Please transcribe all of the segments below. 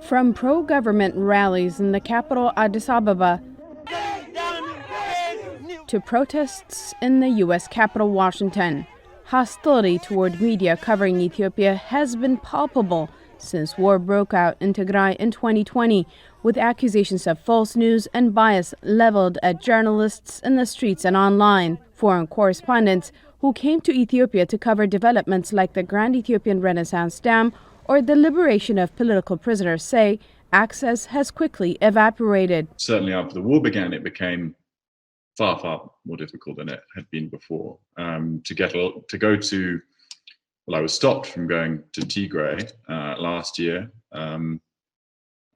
From pro-government rallies in the capital Addis Ababa to protests in the U.S. capital Washington, hostility toward media covering Ethiopia has been palpable since war broke out in Tigray in 2020, with accusations of false news and bias leveled at journalists in the streets and online. Foreign correspondents who came to Ethiopia to cover developments like the Grand Ethiopian Renaissance Dam or the liberation of political prisoners say access has quickly evaporated. Certainly after the war began, it became far more difficult than it had been before. I was stopped from going to Tigray last year. I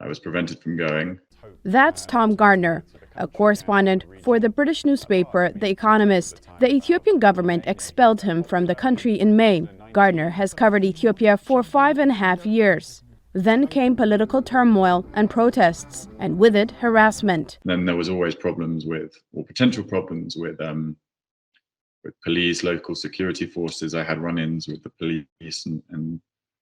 was prevented from going. That's Tom Gardner, a correspondent for the British newspaper The Economist. The Ethiopian government expelled him from the country in May. Gardner has covered Ethiopia for 5.5 years. Then came political turmoil and protests, and with it, harassment. Then there was always potential problems with police, local security forces. I had run-ins with the police and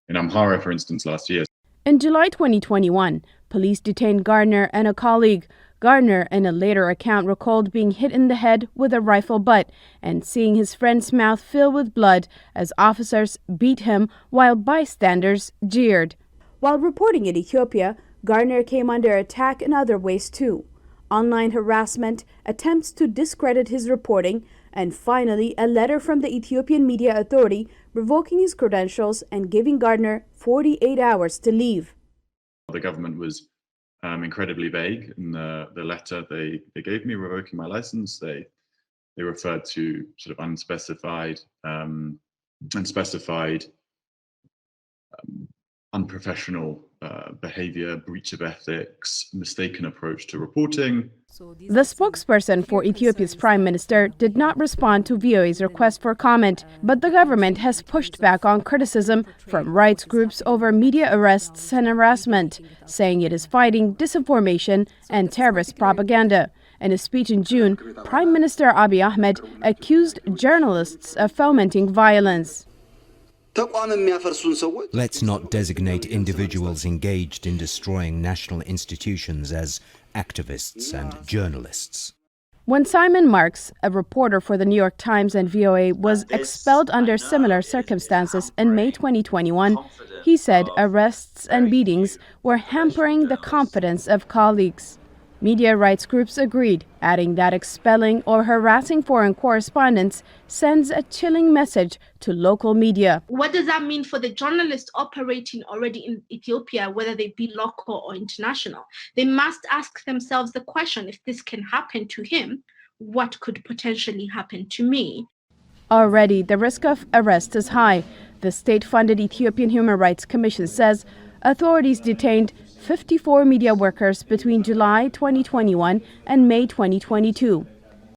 in Amhara, for instance, last year. In July 2021, police detained Gardner and a colleague. Gardner, in a later account, recalled being hit in the head with a rifle butt and seeing his friend's mouth fill with blood as officers beat him while bystanders jeered. While reporting in Ethiopia, Gardner came under attack in other ways too. Online harassment, attempts to discredit his reporting, and finally a letter from the Ethiopian Media Authority revoking his credentials and giving Gardner 48 hours to leave. The government was incredibly vague in the letter they gave me revoking my license. They referred to sort of unspecified, unprofessional behavior, breach of ethics, mistaken approach to reporting. The spokesperson for Ethiopia's prime minister did not respond to VOA's request for comment, but the government has pushed back on criticism from rights groups over media arrests and harassment, saying it is fighting disinformation and terrorist propaganda. In a speech in June, Prime Minister Abiy Ahmed accused journalists of fomenting violence. Let's not designate individuals engaged in destroying national institutions as activists and journalists. When Simon Marks, a reporter for the New York Times and VOA, was expelled under similar circumstances in May 2021, he said arrests and beatings were hampering the confidence of colleagues. Media rights groups agreed, adding that expelling or harassing foreign correspondents sends a chilling message to local media. What does that mean for the journalists operating already in Ethiopia, whether they be local or international? They must ask themselves the question, if this can happen to him, what could potentially happen to me? Already, the risk of arrest is high. The state-funded Ethiopian Human Rights Commission says authorities detained 54 media workers between July 2021 and May 2022.